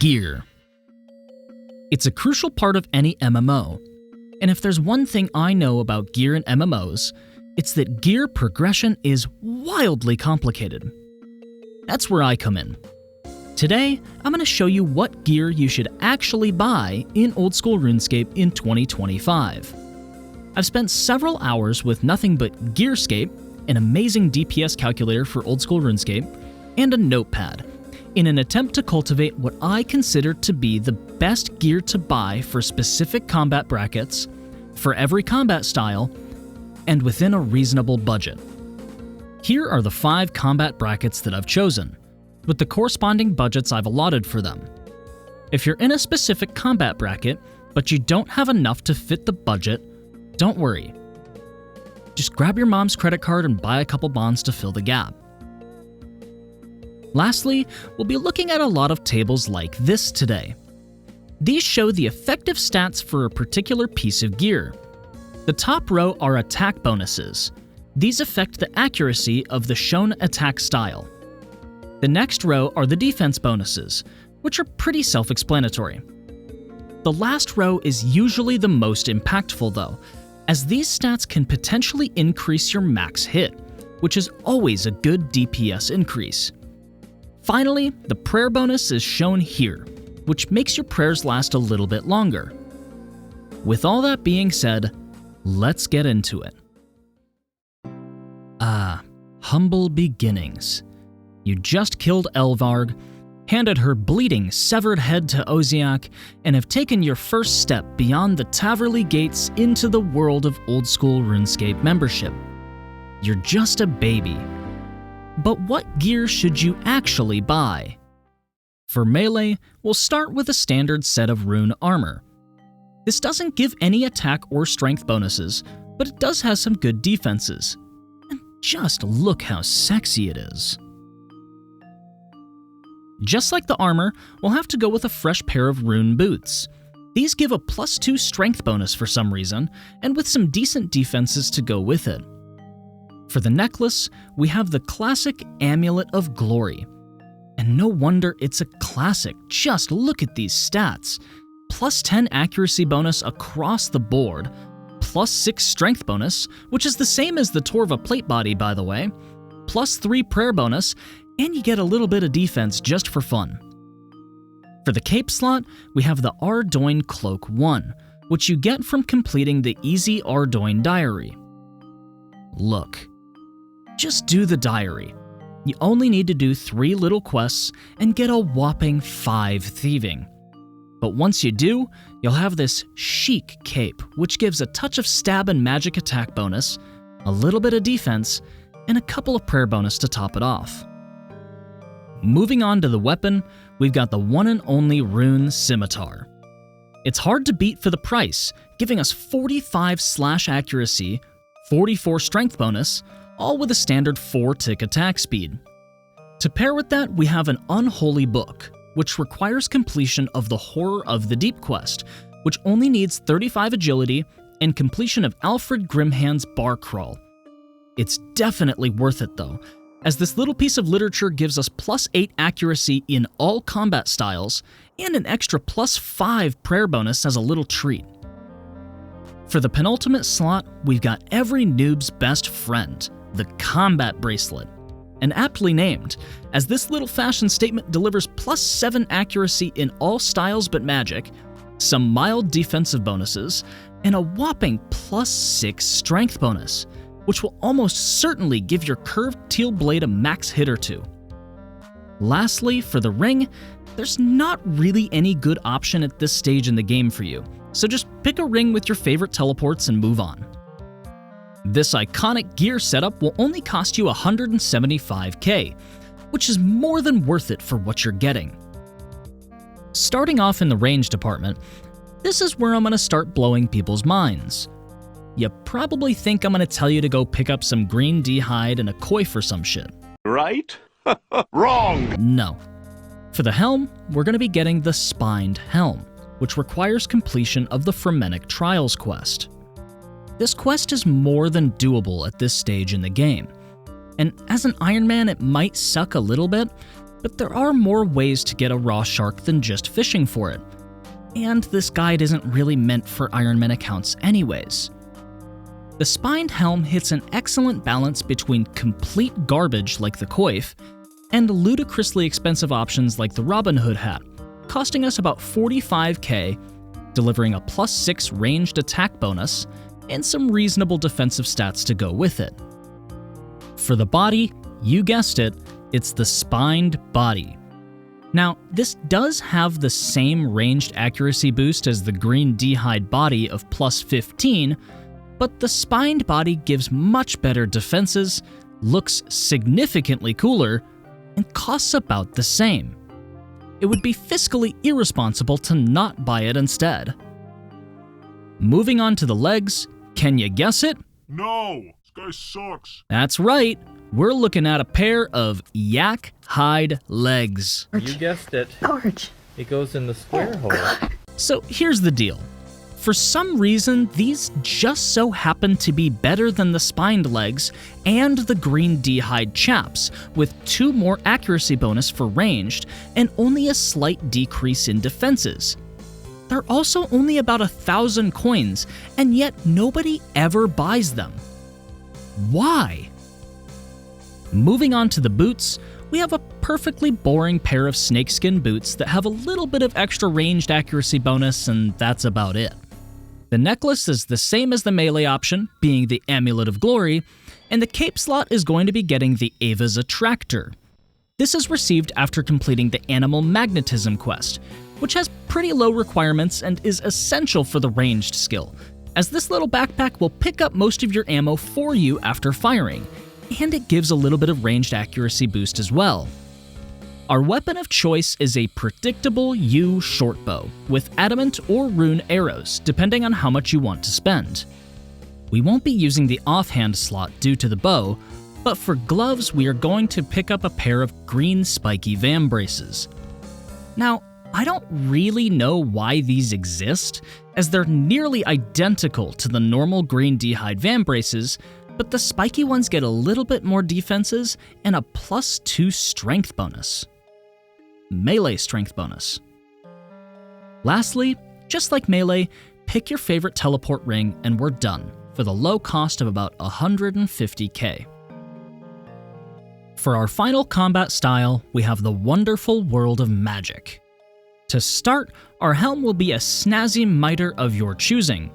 Gear. It's a crucial part of any MMO, and if there's one thing I know about gear in MMOs, it's that gear progression is wildly complicated. That's where I come in. Today, I'm going to show you what gear you should actually buy in Old School RuneScape in 2025. I've spent several hours with nothing but Gearscape, an amazing DPS calculator for Old School RuneScape, and a notepad, in an attempt to cultivate what I consider to be the best gear to buy for specific combat brackets, for every combat style, and within a reasonable budget. Here are the 5 combat brackets that I've chosen, with the corresponding budgets I've allotted for them. If you're in a specific combat bracket, but you don't have enough to fit the budget, don't worry. Just grab your mom's credit card and buy a couple bonds to fill the gap. Lastly, we'll be looking at a lot of tables like this today. These show the effective stats for a particular piece of gear. The top row are attack bonuses. These affect the accuracy of the shown attack style. The next row are the defense bonuses, which are pretty self-explanatory. The last row is usually the most impactful though, as these stats can potentially increase your max hit, which is always a good DPS increase. Finally, the prayer bonus is shown here, which makes your prayers last a little bit longer. With all that being said, let's get into it. Humble beginnings. You just killed Elvarg, handed her bleeding, severed head to Oziak, and have taken your first step beyond the Taverley gates into the world of Old School RuneScape membership. You're just a baby. But what gear should you actually buy? For melee, we'll start with a standard set of rune armor. This doesn't give any attack or strength bonuses, but it does have some good defenses. And just look how sexy it is. Just like the armor, we'll have to go with a fresh pair of rune boots. These give a +2 strength bonus for some reason, and with some decent defenses to go with it. For the necklace, we have the classic Amulet of Glory. And no wonder it's a classic, just look at these stats. +10 accuracy bonus across the board, +6 strength bonus, which is the same as the Torva plate body by the way, +3 prayer bonus, and you get a little bit of defense just for fun. For the cape slot, we have the Ardoin Cloak 1, which you get from completing the Easy Ardoin Diary. Look, just do the diary. You only need to do 3 little quests and get a whopping 5 thieving. But once you do, you'll have this chic cape, which gives a touch of stab and magic attack bonus, a little bit of defense, and a couple of prayer bonus to top it off. Moving on to the weapon, we've got the one and only Rune Scimitar. It's hard to beat for the price, giving us 45 slash accuracy, 44 strength bonus, all with a standard 4-tick attack speed. To pair with that, we have an Unholy Book, which requires completion of the Horror of the Deep quest, which only needs 35 agility and completion of Alfred Grimhand's Bar Crawl. It's definitely worth it though, as this little piece of literature gives us +8 accuracy in all combat styles and an extra +5 prayer bonus as a little treat. For the penultimate slot, we've got every noob's best friend, the Combat Bracelet. And aptly named, as this little fashion statement delivers +7 accuracy in all styles but magic, some mild defensive bonuses, and a whopping +6 strength bonus, which will almost certainly give your curved teal blade a max hit or 2. Lastly, for the ring, there's not really any good option at this stage in the game for you, so just pick a ring with your favorite teleports and move on. This iconic gear setup will only cost you 175k, which is more than worth it for what you're getting. Starting off in the range department, this is where I'm going to start blowing people's minds. You probably think I'm going to tell you to go pick up some green D-hide and a koi for some shit. Right? Wrong! No. For the helm, we're going to be getting the Spined Helm, which requires completion of the Fremennic Trials quest. This quest is more than doable at this stage in the game, and as an Iron Man it might suck a little bit, But there are more ways to get a raw shark than just fishing for it. And this guide isn't really meant for Ironman accounts anyways. The spined helm hits an excellent balance between complete garbage like the coif and ludicrously expensive options like the Robin Hood hat, costing us about $45,000, delivering a +6 ranged attack bonus and some reasonable defensive stats to go with it. For the body, you guessed it, it's the spined body. Now, this does have the same ranged accuracy boost as the green d'hide body of +15, but the spined body gives much better defenses, looks significantly cooler, and costs about the same. It would be fiscally irresponsible to not buy it instead. Moving on to the legs, can you guess it? No! This guy sucks. That's right, we're looking at a pair of yak hide legs. You guessed it. Gorge. It goes in the square hole. So here's the deal. For some reason, these just so happen to be better than the spined legs and the green d'hide chaps, with 2 more accuracy bonus for ranged and only a slight decrease in defenses. They're also only about 1,000 coins, and yet nobody ever buys them. Why? Moving on to the boots, we have a perfectly boring pair of snakeskin boots that have a little bit of extra ranged accuracy bonus, and that's about it. The necklace is the same as the melee option, being the Amulet of Glory, and the cape slot is going to be getting the Ava's Attractor. This is received after completing the Animal Magnetism quest, which has pretty low requirements and is essential for the ranged skill, as this little backpack will pick up most of your ammo for you after firing, and it gives a little bit of ranged accuracy boost as well. Our weapon of choice is a predictable yew shortbow with adamant or rune arrows, depending on how much you want to spend. We won't be using the offhand slot due to the bow, but for gloves we are going to pick up a pair of green spiky vambraces. Now, I don't really know why these exist, as they're nearly identical to the normal green d'hide vambraces, but the spiky ones get a little bit more defenses and a +2 strength bonus. Melee strength bonus. Lastly, just like melee, pick your favorite teleport ring and we're done, for the low cost of about $150,000. For our final combat style, we have the wonderful world of magic. To start, our helm will be a snazzy mitre of your choosing.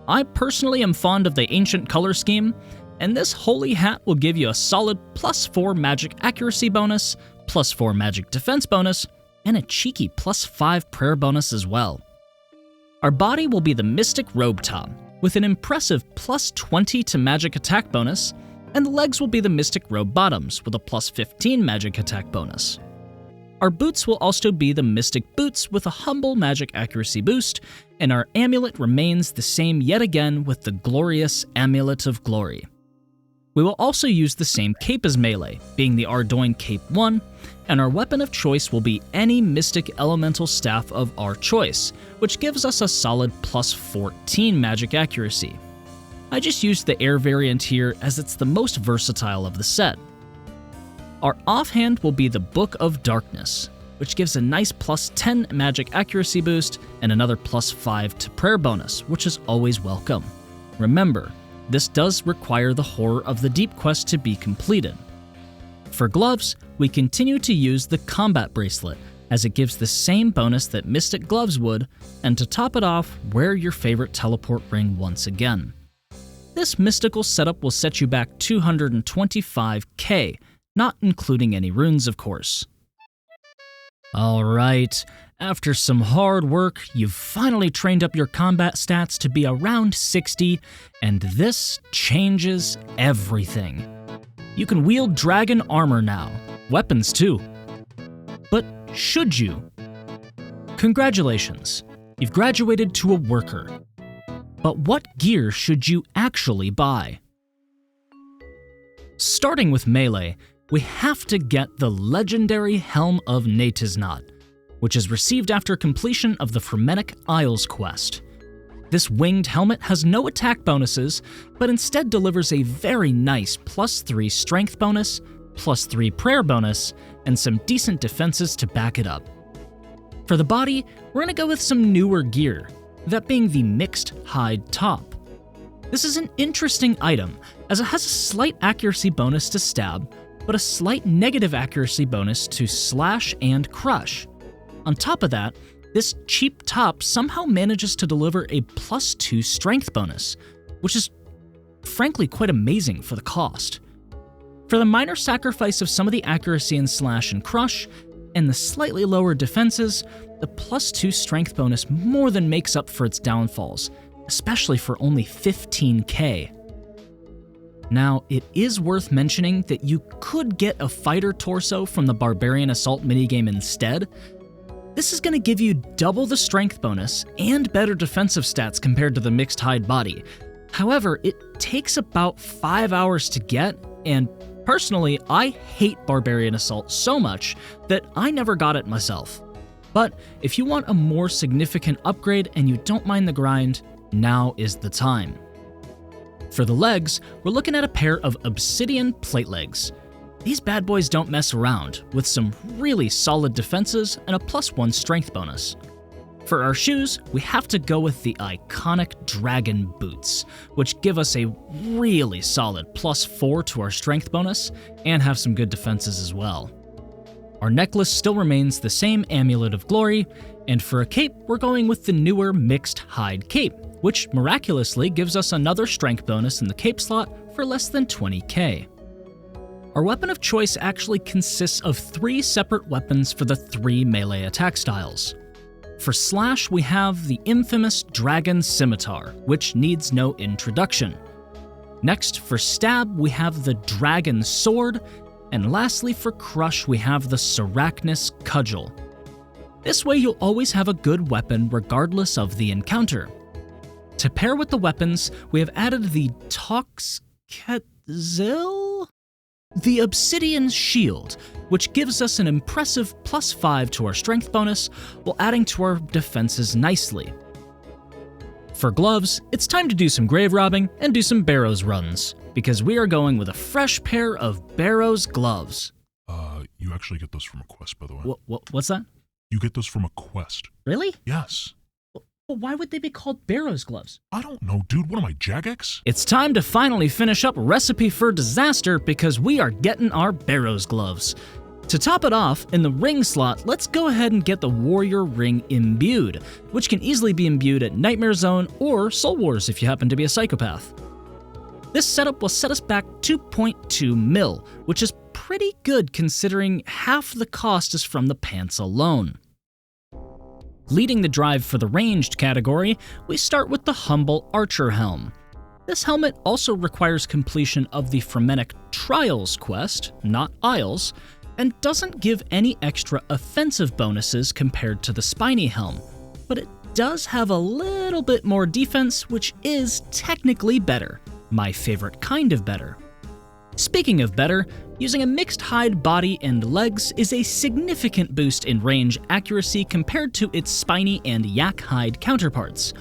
I personally am fond of the ancient color scheme, and this holy hat will give you a solid +4 magic accuracy bonus, +4 magic defense bonus, and a cheeky +5 prayer bonus as well. Our body will be the Mystic Robe Top, with an impressive +20 to magic attack bonus, and the legs will be the Mystic Robe Bottoms, with a +15 magic attack bonus. Our boots will also be the Mystic Boots with a humble magic accuracy boost, and our amulet remains the same yet again with the glorious Amulet of Glory. We will also use the same cape as melee, being the Ardoin Cape 1, and our weapon of choice will be any Mystic Elemental Staff of our choice, which gives us a solid +14 magic accuracy. I just used the air variant here as it's the most versatile of the set. Our offhand will be the Book of Darkness, which gives a nice +10 magic accuracy boost and another +5 to prayer bonus, which is always welcome. Remember, this does require the Horror of the Deep quest to be completed. For gloves, we continue to use the Combat Bracelet, as it gives the same bonus that Mystic Gloves would, and to top it off, wear your favorite teleport ring once again. This mystical setup will set you back $225,000, not including any runes, of course. Alright, after some hard work, you've finally trained up your combat stats to be around 60, and this changes everything. You can wield dragon armor now, weapons too. But should you? Congratulations, you've graduated to a worker. But what gear should you actually buy? Starting with melee, we have to get the legendary Helm of Natiznot, which is received after completion of the Fremetic Isles quest. This winged helmet has no attack bonuses, but instead delivers a very nice +3 strength bonus, +3 prayer bonus, and some decent defenses to back it up. For the body, we're going to go with some newer gear, that being the mixed hide top. This is an interesting item, as it has a slight accuracy bonus to stab, but a slight negative accuracy bonus to slash and crush. On top of that, this cheap top somehow manages to deliver a +2 strength bonus, which is frankly quite amazing for the cost. For the minor sacrifice of some of the accuracy in slash and crush, and the slightly lower defenses, the +2 strength bonus more than makes up for its downfalls, especially for only 15k. Now, it is worth mentioning that you could get a fighter torso from the Barbarian Assault minigame instead. This is going to give you double the strength bonus and better defensive stats compared to the mixed hide body. However, it takes about 5 hours to get, and personally, I hate Barbarian Assault so much that I never got it myself. But if you want a more significant upgrade and you don't mind the grind, now is the time. For the legs, we're looking at a pair of obsidian plate legs. These bad boys don't mess around, with some really solid defenses and a +1 strength bonus. For our shoes, we have to go with the iconic dragon boots, which give us a really solid +4 to our strength bonus and have some good defenses as well. Our necklace still remains the same Amulet of Glory, and for a cape, we're going with the newer mixed hide cape, which miraculously gives us another strength bonus in the cape slot for less than 20k. Our weapon of choice actually consists of 3 separate weapons for the 3 melee attack styles. For slash, we have the infamous Dragon Scimitar, which needs no introduction. Next, for stab, we have the Dragon Sword, and lastly for crush, we have the Sarachnis Cudgel. This way you'll always have a good weapon regardless of the encounter. To pair with the weapons, we have added the Toxketzil? The Obsidian Shield, which gives us an impressive +5 to our strength bonus while adding to our defenses nicely. For gloves, it's time to do some grave robbing and do some Barrows runs, because we are going with a fresh pair of Barrows gloves. You actually get those from a quest, by the way. What's that? You get those from a quest. Really? Yes. Well, why would they be called Barrows gloves? I don't know, dude. What am I, Jagex? It's time to finally finish up Recipe for Disaster because we are getting our Barrows gloves. To top it off, in the ring slot, let's go ahead and get the Warrior Ring Imbued, which can easily be imbued at Nightmare Zone or Soul Wars if you happen to be a psychopath. This setup will set us back 2.2 mil, which is pretty good considering half the cost is from the pants alone. Leading the drive for the ranged category, we start with the Humble Archer Helm. This helmet also requires completion of the Frementic Trials quest, not Isles, and doesn't give any extra offensive bonuses compared to the Spiny Helm, but it does have a little bit more defense, which is technically better. My favorite kind of better. Speaking of better, using a mixed hide body and legs is a significant boost in range accuracy compared to its spiny and yak hide counterparts.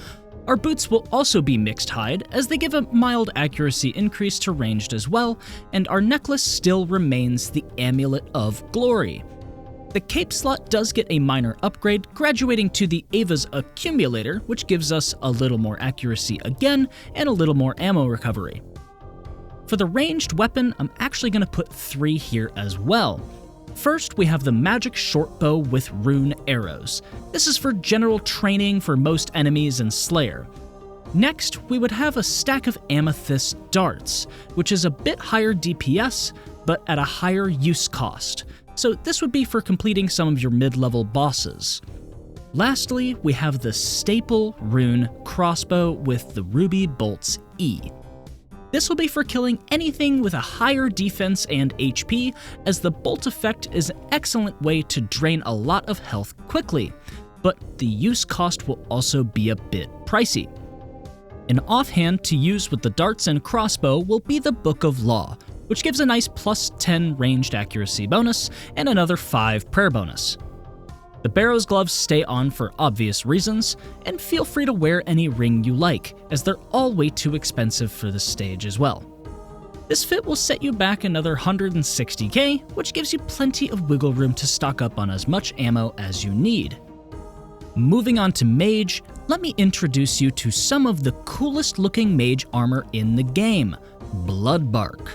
Our boots will also be mixed hide, as they give a mild accuracy increase to ranged as well, and our necklace still remains the Amulet of Glory. The cape slot does get a minor upgrade, graduating to the Ava's Accumulator, which gives us a little more accuracy again, and a little more ammo recovery. For the ranged weapon, I'm actually going to put 3 here as well. First, we have the Magic Shortbow with Rune Arrows. This is for general training for most enemies and Slayer. Next, we would have a stack of Amethyst Darts, which is a bit higher DPS, but at a higher use cost. So this would be for completing some of your mid-level bosses. Lastly, we have the staple rune crossbow with the Ruby Bolts E. This will be for killing anything with a higher defense and HP, as the bolt effect is an excellent way to drain a lot of health quickly, but the use cost will also be a bit pricey. An offhand to use with the darts and crossbow will be the Book of Law, which gives a nice +10 ranged accuracy bonus and another 5 prayer bonus. The Barrows gloves stay on for obvious reasons, and feel free to wear any ring you like, as they're all way too expensive for this stage as well. This fit will set you back another 160k, which gives you plenty of wiggle room to stock up on as much ammo as you need. Moving on to Mage, let me introduce you to some of the coolest looking mage armor in the game, Bloodbark.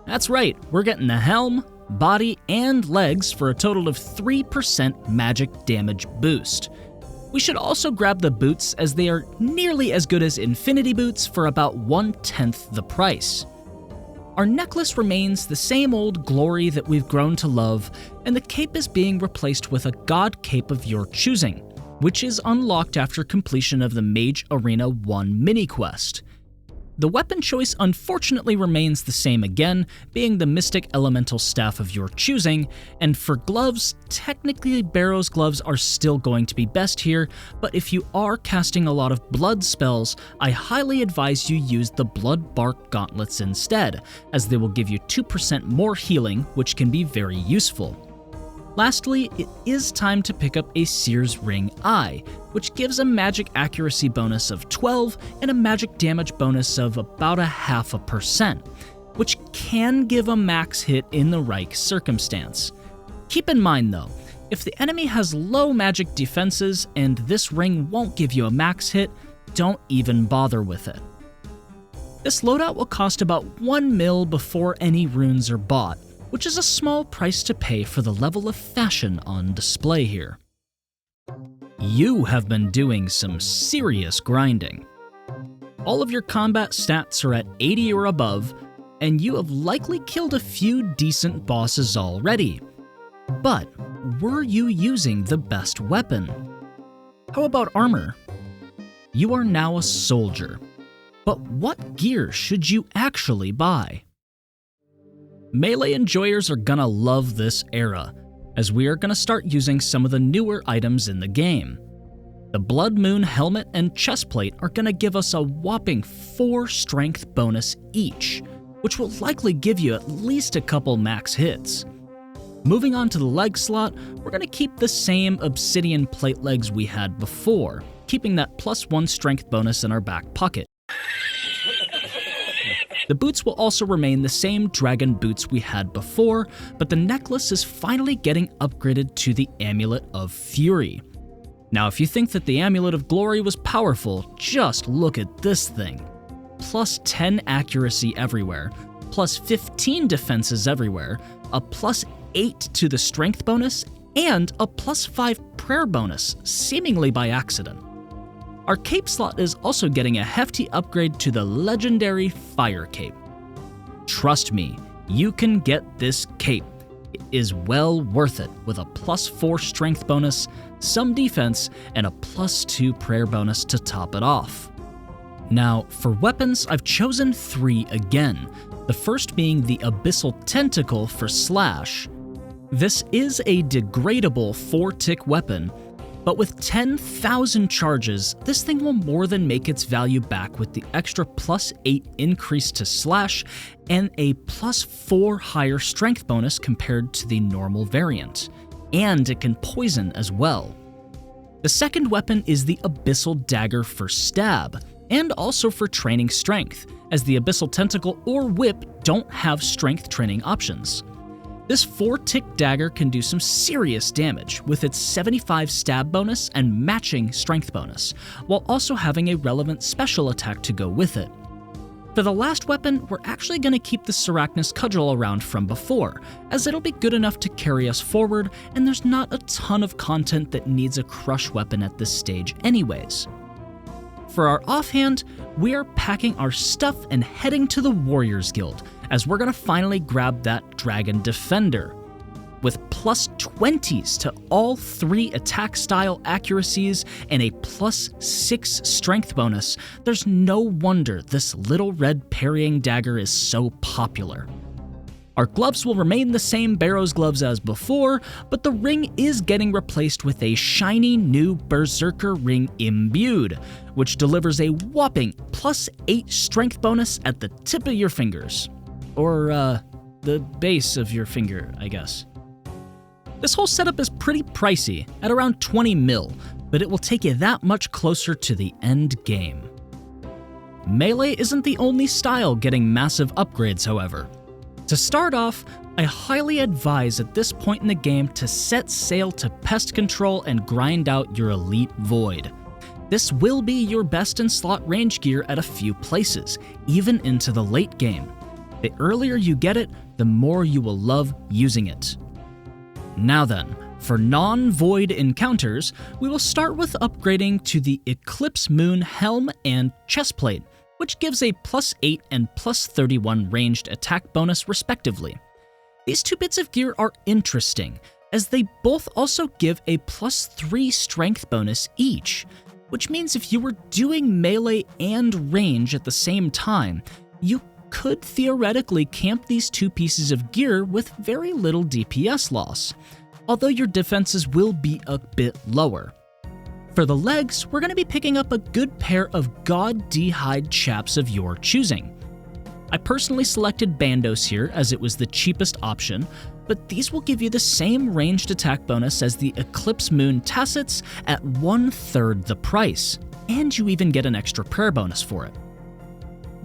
That's right, we're getting the helm, body, and legs for a total of 3% magic damage boost. We should also grab the boots as they are nearly as good as Infinity Boots for about 1/10 the price. Our necklace remains the same old glory that we've grown to love, and the cape is being replaced with a god cape of your choosing, which is unlocked after completion of the Mage Arena 1 mini-quest. The weapon choice unfortunately remains the same again, being the Mystic Elemental Staff of your choosing, and for gloves, technically Barrow's gloves are still going to be best here, but if you are casting a lot of blood spells, I highly advise you use the Bloodbark gauntlets instead, as they will give you 2% more healing, which can be very useful. Lastly, it is time to pick up a Seer's Ring Eye, which gives a magic accuracy bonus of 12 and a magic damage bonus of about 0.5%, which can give a max hit in the right circumstance. Keep in mind though, if the enemy has low magic defenses and this ring won't give you a max hit, don't even bother with it. This loadout will cost about 1 mil before any runes are bought, which is a small price to pay for the level of fashion on display here. You have been doing some serious grinding. All of your combat stats are at 80 or above, and you have likely killed a few decent bosses already. But were you using the best weapon? How about armor? You are now a soldier, but what gear should you actually buy? Melee enjoyers are gonna love this era, as we are gonna start using some of the newer items in the game. The Blood Moon helmet and chestplate are gonna give us a whopping 4 strength bonus each, which will likely give you at least a couple max hits. Moving on to the leg slot, we're gonna keep the same obsidian plate legs we had before, keeping that +1 strength bonus in our back pocket. The boots will also remain the same dragon boots we had before, but the necklace is finally getting upgraded to the Amulet of Fury. Now, if you think that the Amulet of Glory was powerful, just look at this thing. +10 accuracy everywhere, +15 defenses everywhere, a +8 to the strength bonus, and a +5 prayer bonus, seemingly by accident. Our cape slot is also getting a hefty upgrade to the legendary Fire Cape. Trust me, you can get this cape. It is well worth it with a +4 strength bonus, some defense, and a +2 prayer bonus to top it off. Now, for weapons, I've chosen 3 again, the first being the Abyssal Tentacle for Slash. This is a degradable 4-tick weapon, but with 10,000 charges, this thing will more than make its value back with the extra +8 increase to slash and a +4 higher strength bonus compared to the normal variant. And it can poison as well. The second weapon is the Abyssal Dagger for Stab, and also for training strength, as the Abyssal Tentacle or Whip don't have strength training options. This 4-tick dagger can do some serious damage with its 75 stab bonus and matching strength bonus, while also having a relevant special attack to go with it. For the last weapon, we're actually going to keep the Sarachnis Cudgel around from before, as it'll be good enough to carry us forward, and there's not a ton of content that needs a crush weapon at this stage anyways. For our offhand, we are packing our stuff and heading to the Warriors Guild, as we're gonna finally grab that Dragon Defender. With +20s to all 3 attack style accuracies and a +6 strength bonus, there's no wonder this little red parrying dagger is so popular. Our gloves will remain the same Barrow's gloves as before, but the ring is getting replaced with a shiny new Berserker ring imbued, which delivers a whopping +8 strength bonus at the tip of your fingers. Or, the base of your finger, I guess. This whole setup is pretty pricey, at around 20 mil, but it will take you that much closer to the end game. Melee isn't the only style getting massive upgrades, however. To start off, I highly advise at this point in the game to set sail to pest control and grind out your elite void. This will be your best in slot range gear at a few places, even into the late game. The earlier you get it, the more you will love using it. Now then, for non-void encounters, we will start with upgrading to the Eclipse Moon Helm and Chestplate, which gives a +8 and +31 ranged attack bonus respectively. These two bits of gear are interesting, as they both also give a +3 strength bonus each, which means if you were doing melee and range at the same time, you could theoretically camp these two pieces of gear with very little DPS loss, although your defenses will be a bit lower. For the legs, we're going to be picking up a good pair of God D-hide chaps of your choosing. I personally selected Bandos here as it was the cheapest option, but these will give you the same ranged attack bonus as the Eclipse Moon Tassets at 1/3 the price, and you even get an extra prayer bonus for it.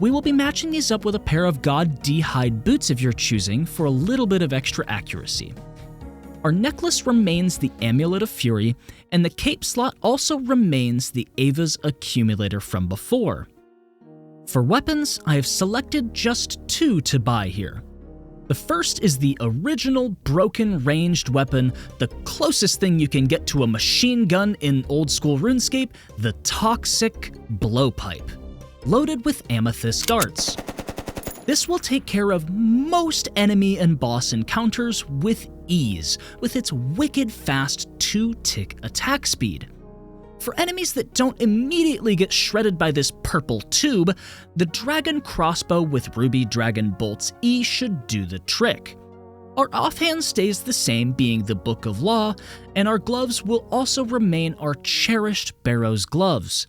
We will be matching these up with a pair of God D-hide boots of your choosing for a little bit of extra accuracy. Our necklace remains the Amulet of Fury, and the cape slot also remains the Ava's Accumulator from before. For weapons, I have selected just two to buy here. The first is the original broken ranged weapon, the closest thing you can get to a machine gun in old school RuneScape, the Toxic Blowpipe, loaded with amethyst darts. This will take care of most enemy and boss encounters with ease, with its wicked fast 2-tick attack speed. For enemies that don't immediately get shredded by this purple tube, the Dragon Crossbow with Ruby Dragon Bolts E should do the trick. Our offhand stays the same, being the Book of Law, and our gloves will also remain our cherished Barrow's gloves.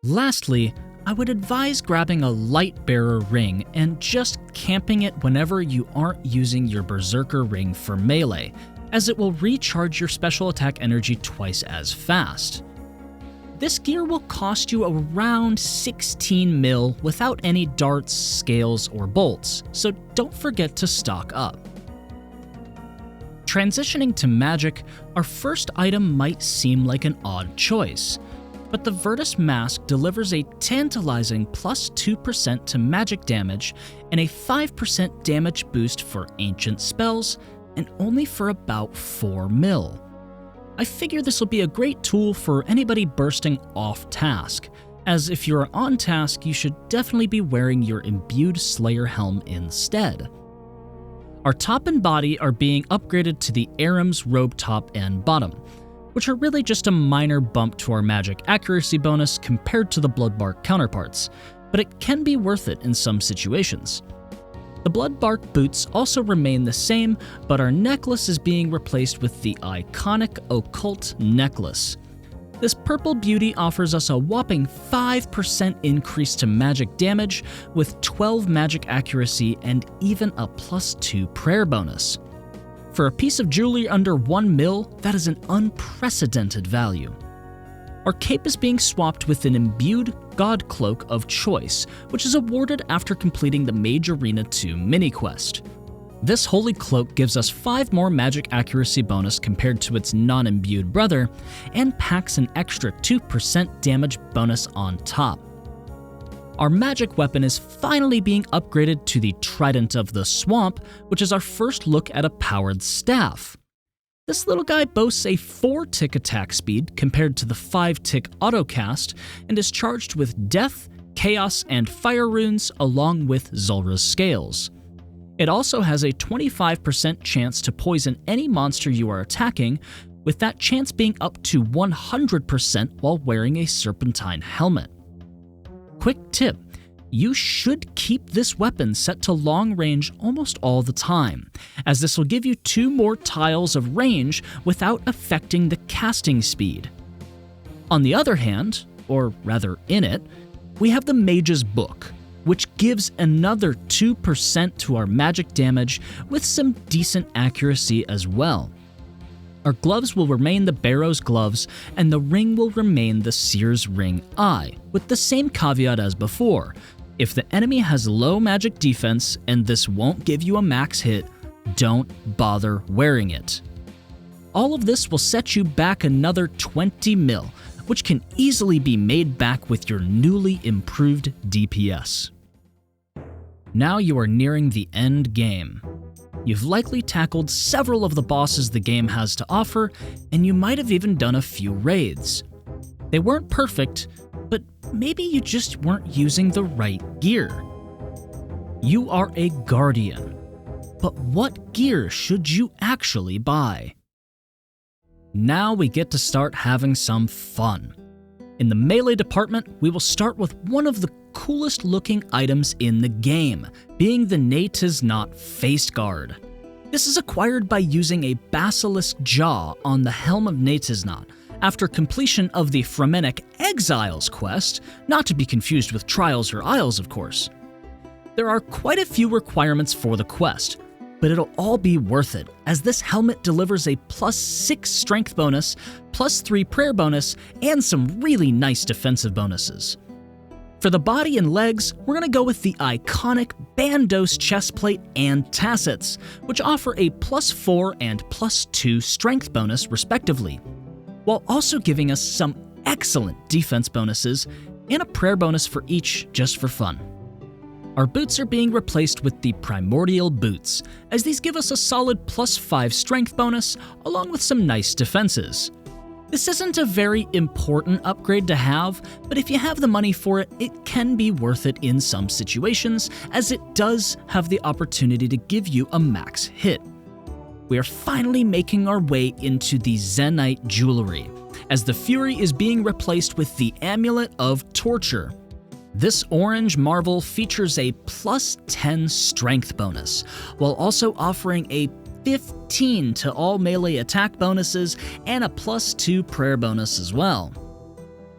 Lastly, I would advise grabbing a light bearer ring and just camping it whenever you aren't using your Berserker ring for melee, as it will recharge your special attack energy twice as fast. This gear will cost you around 16 mil without any darts, scales, or bolts, so don't forget to stock up. Transitioning to magic, our first item might seem like an odd choice, but the Virtus Mask delivers a tantalizing +2% to magic damage and a 5% damage boost for ancient spells, and only for about 4 mil. I figure this will be a great tool for anybody bursting off task, as if you're on task, you should definitely be wearing your imbued Slayer helm instead. Our top and body are being upgraded to the Aram's robe top and bottom, which are really just a minor bump to our magic accuracy bonus compared to the Bloodbark counterparts, but it can be worth it in some situations. The Bloodbark boots also remain the same, but our necklace is being replaced with the iconic Occult necklace. This purple beauty offers us a whopping 5% increase to magic damage with 12 magic accuracy and even a +2 prayer bonus. For a piece of jewelry under 1 mil, that is an unprecedented value. Our cape is being swapped with an imbued God Cloak of choice, which is awarded after completing the Mage Arena 2 mini-quest. This Holy Cloak gives us 5 more magic accuracy bonus compared to its non-imbued brother, and packs an extra 2% damage bonus on top. Our magic weapon is finally being upgraded to the Trident of the Swamp, which is our first look at a powered staff. This little guy boasts a 4-tick attack speed compared to the 5-tick autocast, and is charged with Death, Chaos, and Fire runes along with Zulra's Scales. It also has a 25% chance to poison any monster you are attacking, with that chance being up to 100% while wearing a Serpentine helmet. Quick tip, you should keep this weapon set to long range almost all the time, as this will give you 2 more tiles of range without affecting the casting speed. On the other hand, or rather in it, we have the Mage's Book, which gives another 2% to our magic damage with some decent accuracy as well. Our gloves will remain the Barrow's gloves, and the ring will remain the Seer's Ring Eye, with the same caveat as before. If the enemy has low magic defense and this won't give you a max hit, don't bother wearing it. All of this will set you back another 20 mil, which can easily be made back with your newly improved DPS. Now you are nearing the end game. You've likely tackled several of the bosses the game has to offer, and you might have even done a few raids. They weren't perfect, but maybe you just weren't using the right gear. You are a Guardian, but what gear should you actually buy? Now we get to start having some fun. In the melee department, we will start with one of the coolest looking items in the game, being the Natiznot Face Guard. This is acquired by using a basilisk jaw on the helm of Natiznot after completion of the Fremennik Exiles quest, not to be confused with Trials or Isles of course. There are quite a few requirements for the quest, but it'll all be worth it, as this helmet delivers a +6 strength bonus, +3 prayer bonus, and some really nice defensive bonuses. For the body and legs, we're going to go with the iconic Bandos chestplate and tassets, which offer a +4 and +2 strength bonus respectively, while also giving us some excellent defense bonuses and a prayer bonus for each just for fun. Our boots are being replaced with the Primordial Boots, as these give us a solid +5 strength bonus along with some nice defenses. This isn't a very important upgrade to have, but if you have the money for it, it can be worth it in some situations, as it does have the opportunity to give you a max hit. We are finally making our way into the Zenite jewelry, as the Fury is being replaced with the Amulet of Torture. This orange marvel features a +10 strength bonus, while also offering a 15 to all melee attack bonuses and a +2 prayer bonus as well.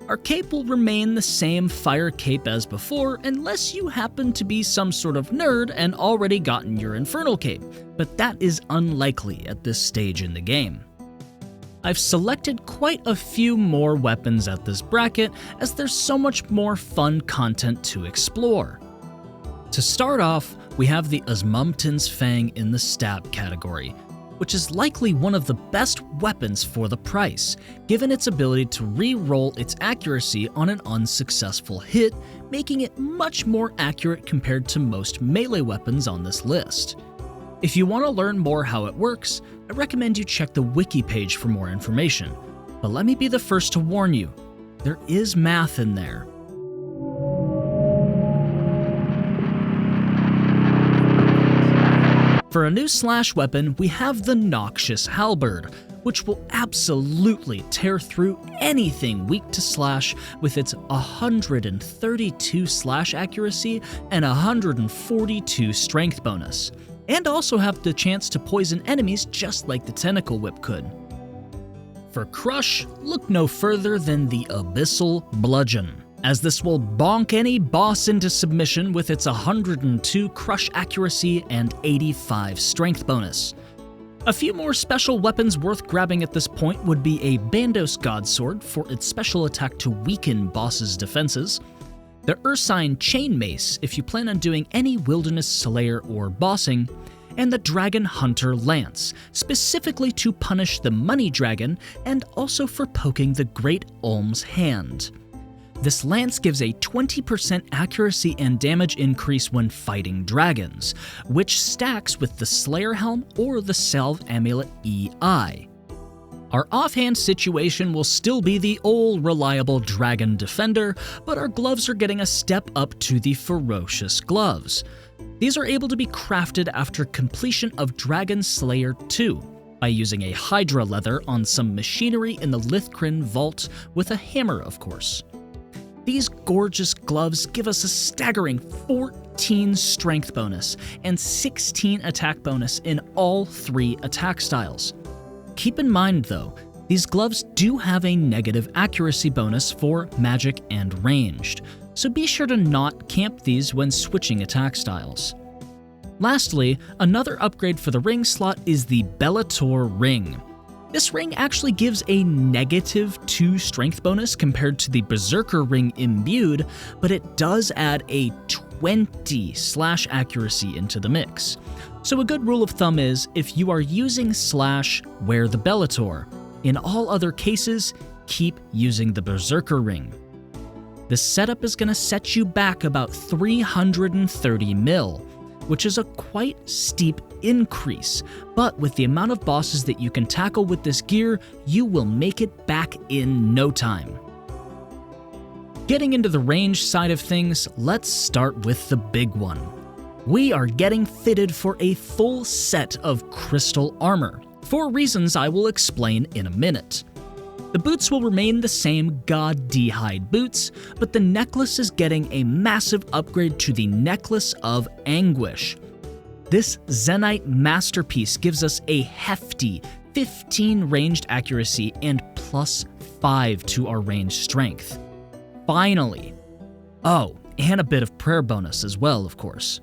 Our cape will remain the same fire cape as before, unless you happen to be some sort of nerd and already gotten your infernal cape, but that is unlikely at this stage in the game. I've selected quite a few more weapons at this bracket, as there's so much more fun content to explore. To start off, we have the Osmumten's Fang in the stab category, which is likely one of the best weapons for the price, given its ability to re-roll its accuracy on an unsuccessful hit, making it much more accurate compared to most melee weapons on this list. If you want to learn more how it works, I recommend you check the wiki page for more information, but let me be the first to warn you, there is math in there. For a new slash weapon, we have the Noxious Halberd, which will absolutely tear through anything weak to slash with its 132 slash accuracy and 142 strength bonus, and also have the chance to poison enemies just like the Tentacle Whip could. For Crush, look no further than the Abyssal Bludgeon, as this will bonk any boss into submission with its 102 crush accuracy and 85 strength bonus. A few more special weapons worth grabbing at this point would be a Bandos Godsword for its special attack to weaken bosses' defenses, the Ursine Chain Mace if you plan on doing any Wilderness Slayer or bossing, and the Dragon Hunter Lance, specifically to punish the Money Dragon and also for poking the Great Olm's hand. This lance gives a 20% accuracy and damage increase when fighting dragons, which stacks with the Slayer Helm or the Salve Amulet EI. Our offhand situation will still be the old reliable Dragon Defender, but our gloves are getting a step up to the Ferocious Gloves. These are able to be crafted after completion of Dragon Slayer 2, by using a Hydra leather on some machinery in the Lithcrin vault with a hammer, of course. These gorgeous gloves give us a staggering 14 strength bonus and 16 attack bonus in all 3 attack styles. Keep in mind though, these gloves do have a negative accuracy bonus for magic and ranged, so be sure to not camp these when switching attack styles. Lastly, another upgrade for the ring slot is the Bellator Ring. This ring actually gives a -2 strength bonus compared to the Berserker ring imbued, but it does add a 20 slash accuracy into the mix. So a good rule of thumb is, if you are using slash, wear the Bellator. In all other cases, keep using the Berserker ring. This setup is going to set you back about 330 mil, which is a quite steep increase, but with the amount of bosses that you can tackle with this gear, you will make it back in no time. Getting into the range side of things, let's start with the big one. We are getting fitted for a full set of crystal armor, for reasons I will explain in a minute. The boots will remain the same God D-hide boots, but the necklace is getting a massive upgrade to the Necklace of Anguish. This Zenyte masterpiece gives us a hefty 15 ranged accuracy and +5 to our range strength. Finally. Oh, and a bit of prayer bonus as well, of course.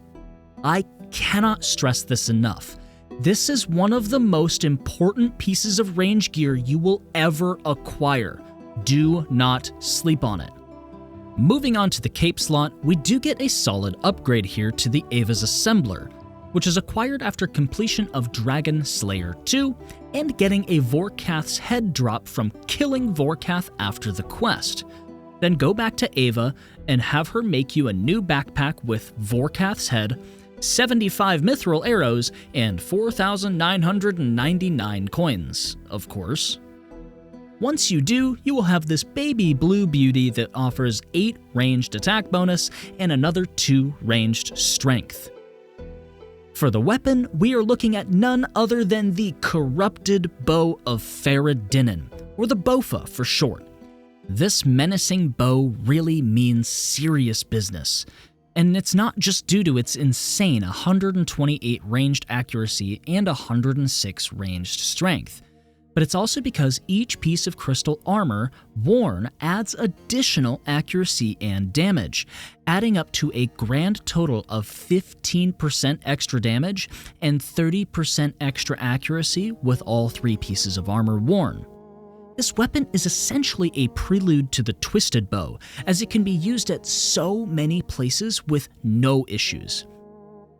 I cannot stress this enough. This is one of the most important pieces of range gear you will ever acquire. Do not sleep on it. Moving on to the cape slot, we do get a solid upgrade here to the Ava's Assembler, which is acquired after completion of Dragon Slayer 2 and getting a Vorkath's head drop from killing Vorkath after the quest. Then go back to Ava and have her make you a new backpack with Vorkath's head, 75 mithril arrows, and 4,999 coins, of course. Once you do, you will have this baby blue beauty that offers 8 ranged attack bonus and another 2 ranged strength. For the weapon, we are looking at none other than the Corrupted Bow of Faradinin, or the Bofa for short. This menacing bow really means serious business, and it's not just due to its insane 128 ranged accuracy and 106 ranged strength, but it's also because each piece of crystal armor worn adds additional accuracy and damage, adding up to a grand total of 15% extra damage and 30% extra accuracy with all 3 pieces of armor worn. This weapon is essentially a prelude to the Twisted Bow, as it can be used at so many places with no issues.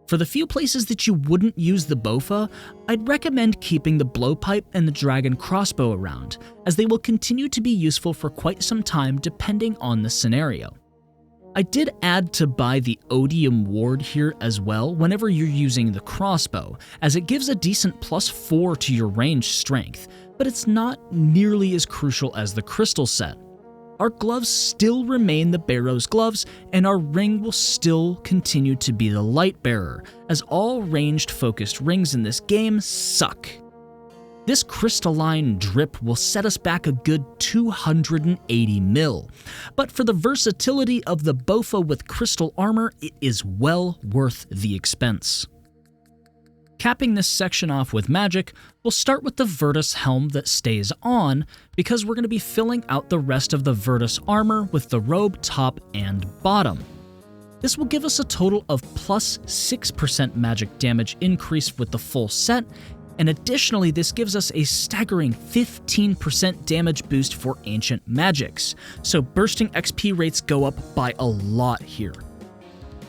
For the few places that you wouldn't use the Bofa, I'd recommend keeping the Blowpipe and the Dragon Crossbow around, as they will continue to be useful for quite some time depending on the scenario. I did add to buy the Odium Ward here as well whenever you're using the crossbow, as it gives a decent +4 to your range strength, but it's not nearly as crucial as the crystal set. Our gloves still remain the Barrow's gloves, and our ring will still continue to be the Light Bearer, as all ranged focused rings in this game suck. This crystalline drip will set us back a good 280 mil, but for the versatility of the Bofa with crystal armor, it is well worth the expense. Capping this section off with magic, we'll start with the Virtus helm that stays on, because we're going to be filling out the rest of the Virtus armor with the robe top and bottom. This will give us a total of +6% magic damage increase with the full set, and additionally this gives us a staggering 15% damage boost for ancient magics, so bursting XP rates go up by a lot here.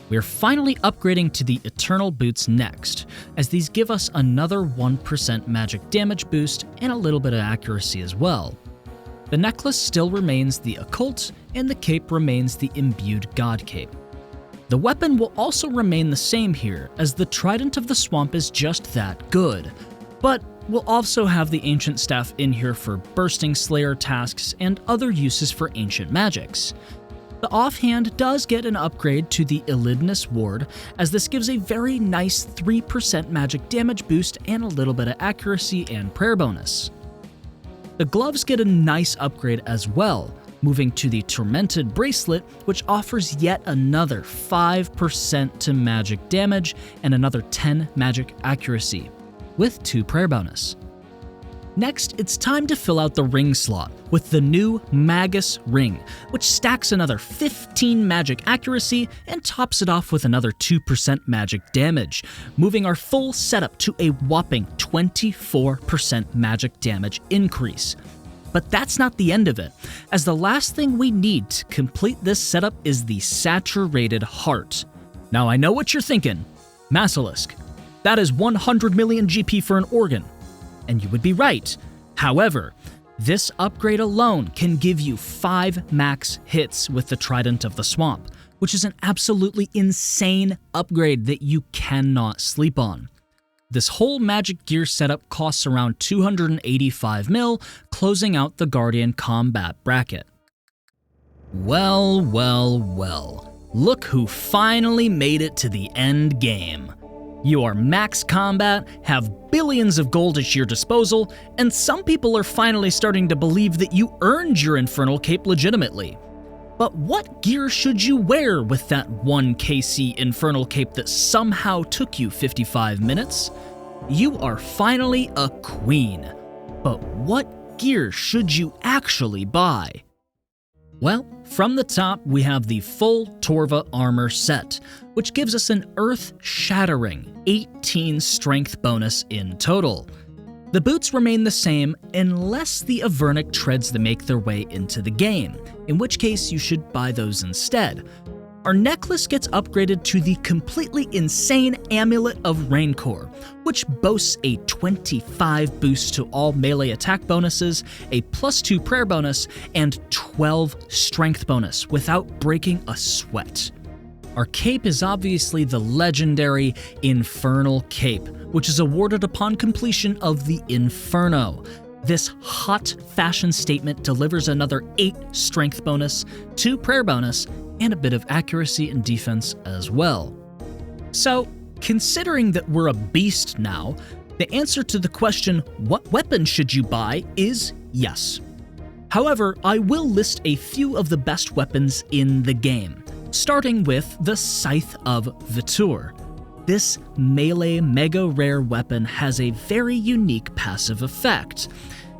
We are finally upgrading to the Eternal Boots next, as these give us another 1% magic damage boost and a little bit of accuracy as well. The necklace still remains the Occult, and the cape remains the Imbued God Cape. The weapon will also remain the same here, as the Trident of the Swamp is just that good, but we'll also have the Ancient Staff in here for Bursting Slayer tasks and other uses for ancient magics. The offhand does get an upgrade to the Elidnus Ward, as this gives a very nice 3% magic damage boost and a little bit of accuracy and prayer bonus. The gloves get a nice upgrade as well, moving to the Tormented Bracelet, which offers yet another 5% to magic damage and another 10 magic accuracy, with 2 prayer bonus. Next, it's time to fill out the ring slot with the new Magus ring, which stacks another 15 magic accuracy and tops it off with another 2% magic damage, moving our full setup to a whopping 24% magic damage increase. But that's not the end of it, as the last thing we need to complete this setup is the Saturated Heart. Now I know what you're thinking, Basilisk, that is 100 million GP for an organ. And you would be right. However, this upgrade alone can give you 5 max hits with the Trident of the Swamp, which is an absolutely insane upgrade that you cannot sleep on. This whole magic gear setup costs around 285 mil, closing out the Guardian combat bracket. Well, look who finally made it to the end game. You are max combat, have billions of gold at your disposal, and some people are finally starting to believe that you earned your Infernal Cape legitimately. But what gear should you wear with that 1 KC Infernal Cape that somehow took you 55 minutes? You are finally a queen. But what gear should you actually buy? Well, from the top, we have the full Torva armor set, which gives us an earth-shattering 18 strength bonus in total. The boots remain the same unless the Avernic treads that make their way into the game, in which case you should buy those instead. Our necklace gets upgraded to the completely insane Amulet of Raincore, which boasts a 25 boost to all melee attack bonuses, a +2 prayer bonus, and 12 strength bonus without breaking a sweat. Our cape is obviously the legendary Infernal Cape, which is awarded upon completion of the Inferno. This hot fashion statement delivers another 8 strength bonus, 2 prayer bonus, and a bit of accuracy and defense as well. So, considering that we're a beast now, the answer to the question, what weapon should you buy, is yes. However, I will list a few of the best weapons in the game, starting with the Scythe of Vitur. This melee mega rare weapon has a very unique passive effect.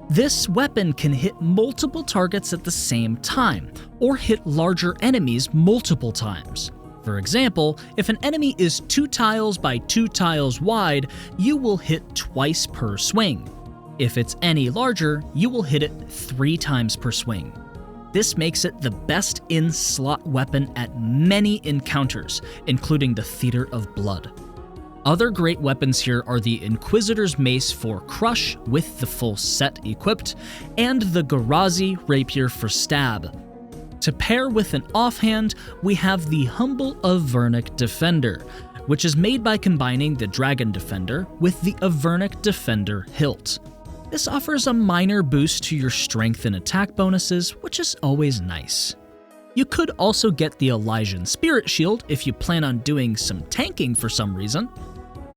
This weapon can hit multiple targets at the same time, or hit larger enemies multiple times. For example, if an enemy is 2 tiles by 2 tiles wide, you will hit twice per swing. If it's any larger, you will hit it 3 times per swing. This makes it the best in-slot weapon at many encounters, including the Theater of Blood. Other great weapons here are the Inquisitor's Mace for Crush with the full set equipped, and the Garazi Rapier for Stab. To pair with an offhand, we have the Humble Avernic Defender, which is made by combining the Dragon Defender with the Avernic Defender hilt. This offers a minor boost to your strength and attack bonuses, which is always nice. You could also get the Elysian Spirit Shield if you plan on doing some tanking for some reason.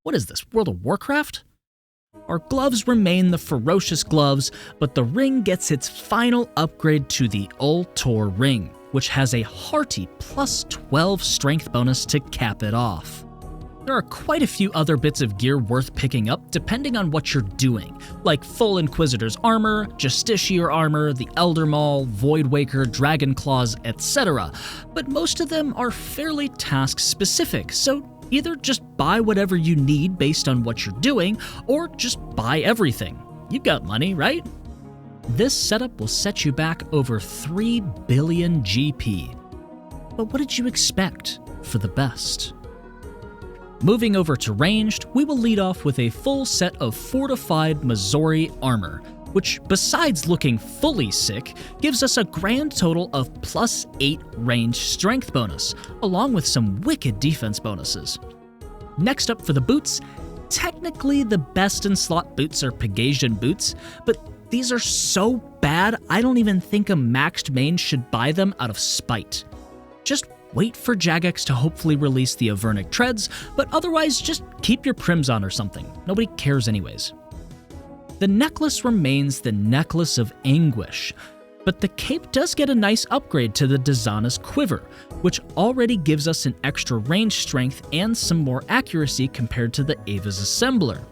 What is this, World of Warcraft? Our gloves remain the Ferocious Gloves, but the ring gets its final upgrade to the Ultor Ring, which has a hearty +12 strength bonus to cap it off. There are quite a few other bits of gear worth picking up depending on what you're doing, like full Inquisitor's armor, Justiciar armor, the Elder Maul, Voidwaker, Dragon Claws, etc. But most of them are fairly task-specific, so either just buy whatever you need based on what you're doing, or just buy everything. You got money, right? This setup will set you back over 3 billion GP. But what did you expect for the best? Moving over to ranged, we will lead off with a full set of fortified Missouri armor, which besides looking fully sick, gives us a grand total of +8 range strength bonus, along with some wicked defense bonuses. Next up for the boots, technically the best in slot boots are Pegasian boots, but these are so bad I don't even think a maxed main should buy them out of spite. Just wait for Jagex to hopefully release the Avernic treads, but otherwise just keep your prims on or something. Nobody cares anyways. The necklace remains the Necklace of Anguish, but the cape does get a nice upgrade to the Dazana's Quiver, which already gives us an extra range strength and some more accuracy compared to the Ava's Assembler.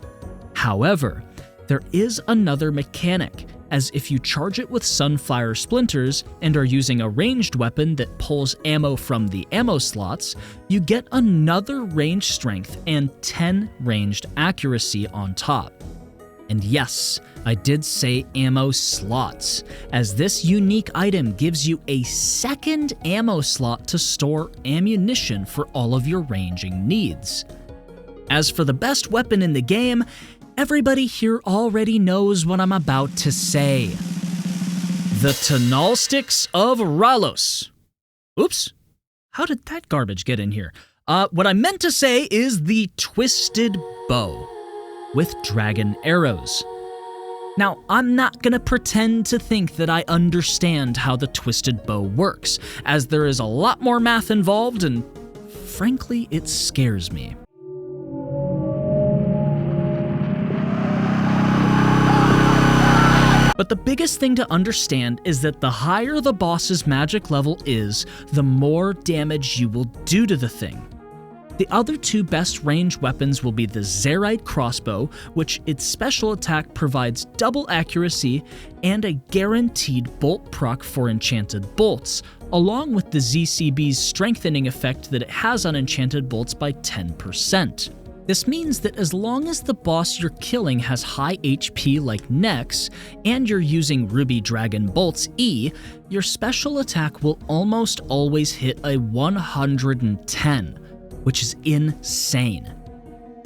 However, There is another mechanic, as if you charge it with Sunfire Splinters and are using a ranged weapon that pulls ammo from the ammo slots, you get another range strength and 10 ranged accuracy on top. And yes, I did say ammo slots, as this unique item gives you a second ammo slot to store ammunition for all of your ranging needs. As for the best weapon in the game, everybody here already knows what I'm about to say. The Tonal Sticks of Ralos. Oops, how did that garbage get in here? What I meant to say is the Twisted Bow with dragon arrows. Now, I'm not gonna pretend to think that I understand how the Twisted Bow works, as there is a lot more math involved and frankly, it scares me. But the biggest thing to understand is that the higher the boss's magic level is, the more damage you will do to the thing. The other two best ranged weapons will be the Zerite crossbow, which its special attack provides double accuracy and a guaranteed bolt proc for enchanted bolts, along with the ZCB's strengthening effect that it has on enchanted bolts by 10%. This means that as long as the boss you're killing has high HP like Nex, and you're using Ruby Dragon Bolts E, your special attack will almost always hit a 110, which is insane.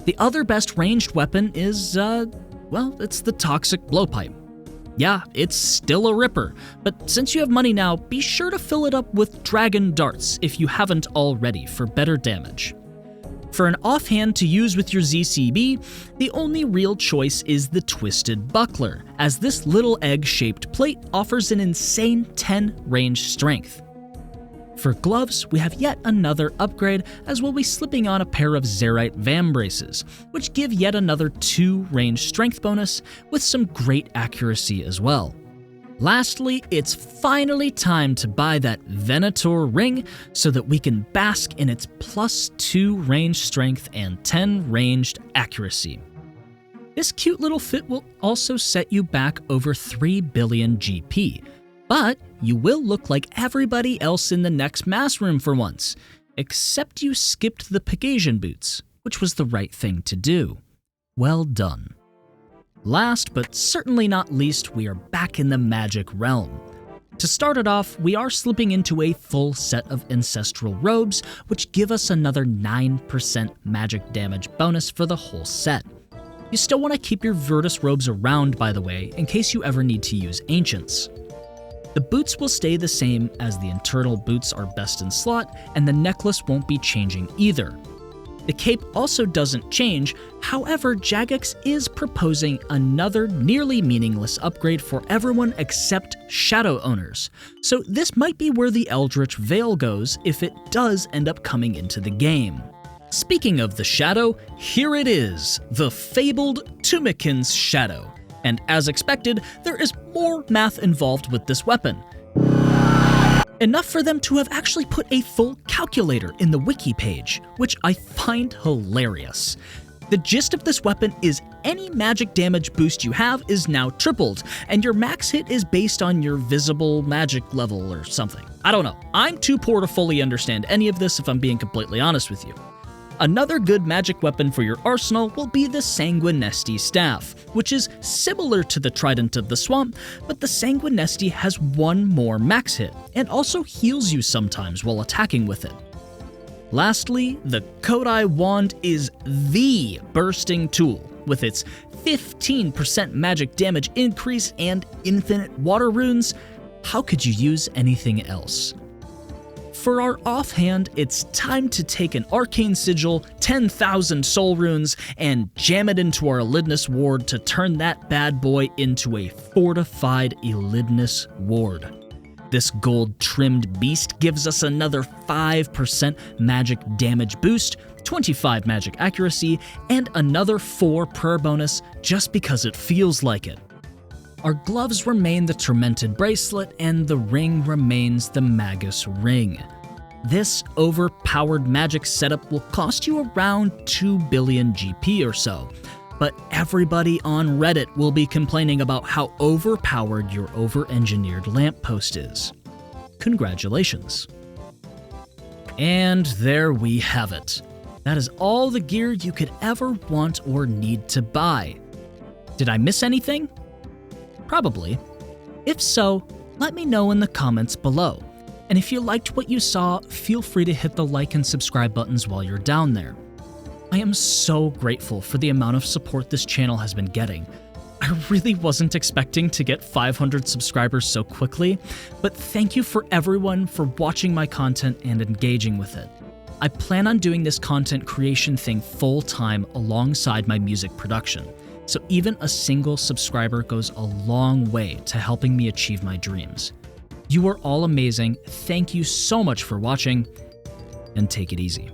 The other best ranged weapon is, it's the Toxic Blowpipe. Yeah, it's still a ripper, but since you have money now, be sure to fill it up with Dragon Darts if you haven't already for better damage. For an offhand to use with your ZCB, the only real choice is the Twisted Buckler, as this little egg-shaped plate offers an insane 10 range strength. For gloves, we have yet another upgrade, as we'll be slipping on a pair of Zerite Vambraces, which give yet another 2 range strength bonus with some great accuracy as well. Lastly, it's finally time to buy that Venator ring so that we can bask in its +2 range strength and 10 ranged accuracy. This cute little fit will also set you back over 3 billion GP, but you will look like everybody else in the next mass room for once, except you skipped the Pegasian boots, which was the right thing to do. Well done. Last but certainly not least, we are back in the magic realm. To start it off, we are slipping into a full set of ancestral robes, which give us another 9% magic damage bonus for the whole set. You still want to keep your Virtus robes around, by the way, in case you ever need to use ancients. The boots will stay the same, as the internal boots are best in slot, and the necklace won't be changing either. The cape also doesn't change, however, Jagex is proposing another nearly meaningless upgrade for everyone except Shadow owners, so this might be where the Eldritch Veil goes if it does end up coming into the game. Speaking of the Shadow, here it is, the fabled Tumikin's Shadow, and as expected, there is more math involved with this weapon. Enough for them to have actually put a full calculator in the wiki page, which I find hilarious. The gist of this weapon is any magic damage boost you have is now tripled, and your max hit is based on your visible magic level or something. I don't know. I'm too poor to fully understand any of this if I'm being completely honest with you. Another good magic weapon for your arsenal will be the Sanguinesti Staff, which is similar to the Trident of the Swamp, but the Sanguinesti has one more max hit, and also heals you sometimes while attacking with it. Lastly, the Kodai Wand is the bursting tool, with its 15% magic damage increase and infinite water runes. How could you use anything else? For our offhand, it's time to take an Arcane Sigil, 10,000 Soul Runes, and jam it into our Elidnus Ward to turn that bad boy into a fortified Elidnus Ward. This gold-trimmed beast gives us another 5% magic damage boost, 25 magic accuracy, and another 4 prayer bonus just because it feels like it. Our gloves remain the Tormented Bracelet, and the ring remains the Magus Ring. This overpowered magic setup will cost you around 2 billion GP or so, but everybody on Reddit will be complaining about how overpowered your over-engineered lamppost is. Congratulations. And there we have it. That is all the gear you could ever want or need to buy. Did I miss anything? Probably. If so, let me know in the comments below. And if you liked what you saw, feel free to hit the like and subscribe buttons while you're down there. I am so grateful for the amount of support this channel has been getting. I really wasn't expecting to get 500 subscribers so quickly, but thank you for everyone for watching my content and engaging with it. I plan on doing this content creation thing full-time alongside my music production, so even a single subscriber goes a long way to helping me achieve my dreams. You are all amazing, thank you so much for watching, and take it easy.